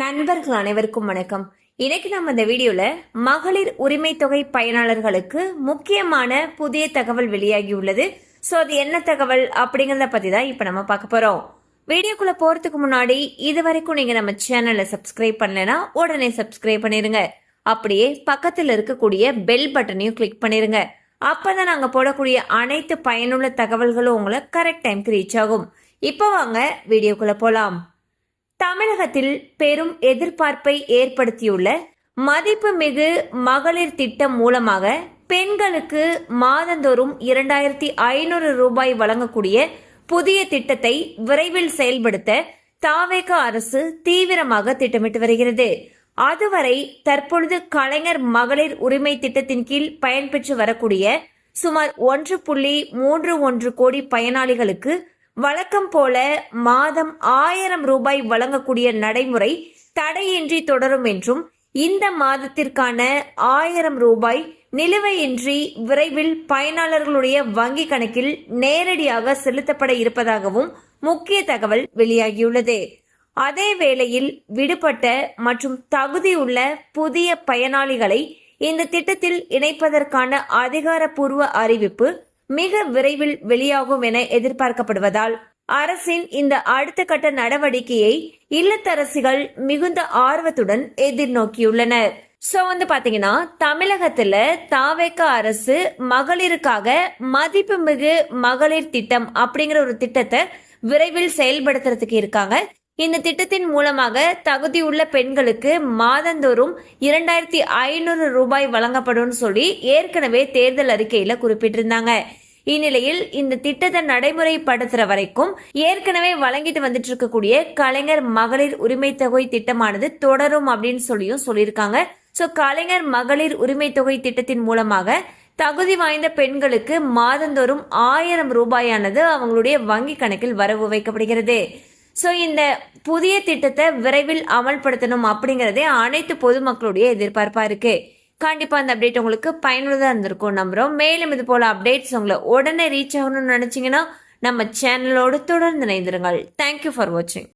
நண்பர்கள் அனைவருக்கும் வணக்கம். இன்னைக்கு நம்ம இந்த வீடியோல மகளிர் உரிமை தொகை பயனாளர்களுக்கு முக்கியமான புதிய தகவல் வெளியாகி உள்ளது. சோ அது என்ன தகவல் அப்படிங்கறத பத்தி தான் இப்ப நம்ம பார்க்க போறோம். வீடியோக்குள்ள போறதுக்கு முன்னாடி இது வரைக்கும் நீங்க நம்ம சேனலை சப்ஸ்கிரைப் பண்ணலனா உடனே சப்ஸ்கிரைப் பண்ணிருங்க. அப்படியே பக்கத்துல இருக்கக்கூடிய பெல் பட்டனையும் கிளிக் பண்ணிருங்க. அப்பதான் நாங்க போடக்கூடிய அனைத்து பயனுள்ள தகவல்களும் உங்களை கரெக்ட் டைம்க்கு ரீச் ஆகும். இப்ப வாங்க வீடியோக்குள்ள போலாம். தமிழகத்தில் பெரும் எதிர்பார்ப்பை ஏற்படுத்தியுள்ள மதிப்புமிகு மகளிர் திட்டம் மூலமாக பெண்களுக்கு மாதந்தோறும் 2500 ரூபாய் வழங்கக்கூடிய புதிய திட்டத்தை விரைவில் செயல்படுத்த தாவேக அரசு தீவிரமாக திட்டமிட்டு வருகிறது. அதுவரை தற்பொழுது கலைஞர் மகளிர் உரிமை திட்டத்தின் கீழ் பயன்பெற்று வரக்கூடிய சுமார் 1.31 கோடி பயனாளிகளுக்கு வழக்கம் போல மாதம் 1000 ரூபாய் வழங்கக்கூடிய நடைமுறை தடையின்றி தொடரும் என்றும் இந்த மாதத்திற்கான 1000 ரூபாய் நிலுவையின்றி விரைவில் பயனாளர்களுடைய வங்கி கணக்கில் நேரடியாக செலுத்தப்பட இருப்பதாகவும் முக்கிய தகவல் வெளியாகியுள்ளது. அதே வேளையில் விடுபட்ட மற்றும் தகுதியுள்ள புதிய பயனாளிகளை இந்த திட்டத்தில் இணைப்பதற்கான அதிகாரப்பூர்வ அறிவிப்பு மிக விரைவில் வெளியாகும் என எதிர்பார்க்கப்படுவதால் அரசின் இந்த அடுத்த கட்ட நடவடிக்கையை இல்லத்தரசிகள் மிகுந்த ஆர்வத்துடன் எதிர்நோக்கியுள்ளனர். சோ பாத்தீங்கன்னா தமிழகத்துல தாவேக அரசு மகளிருக்காக மதிப்புமிகு மகளிர் திட்டம் அப்படிங்கிற ஒரு திட்டத்தை விரைவில் செயல்படுத்துறதுக்கு இருக்காங்க. இந்த திட்டத்தின் மூலமாக தகுதியுள்ள பெண்களுக்கு மாதந்தோறும் 2500 ரூபாய் வழங்கப்படும் சொல்லி ஏற்கனவே தேர்தல் அறிக்கையில குறிப்பிட்டிருந்தாங்க. இந்நிலையில் இந்த திட்டத்தை நடைமுறைப்படுத்துற வரைக்கும் ஏற்கனவே வழங்கிட்டு வந்துட்டு இருக்கக்கூடிய கலைஞர் மகளிர் உரிமை தொகை திட்டமானது தொடரும் அப்படின்னு சொல்லியிருக்காங்க. சோ கலைஞர் மகளிர் உரிமை தொகை திட்டத்தின் மூலமாக தகுதி வாய்ந்த பெண்களுக்கு மாதந்தோறும் 1000 ரூபாயானது அவங்களுடைய வங்கி கணக்கில் வரவு வைக்கப்படுகிறது. சோ இந்த புதிய திட்டத்தை விரைவில் அமல்படுத்தணும் அப்படிங்கறதே அனைத்து பொதுமக்களுடைய எதிர்பார்ப்பா இருக்கு. கண்டிப்பா அந்த அப்டேட் உங்களுக்கு பயனுள்ளதா இருந்திருக்கும் நம்புறோம். மேலும் இது போல அப்டேட்ஸ் உங்களை உடனே ரீச் ஆகணும்னு நினைச்சீங்கன்னா நம்ம சேனலோடு தொடர்ந்து இணைந்திருங்கள். தேங்க்யூ ஃபார் வாட்சிங்.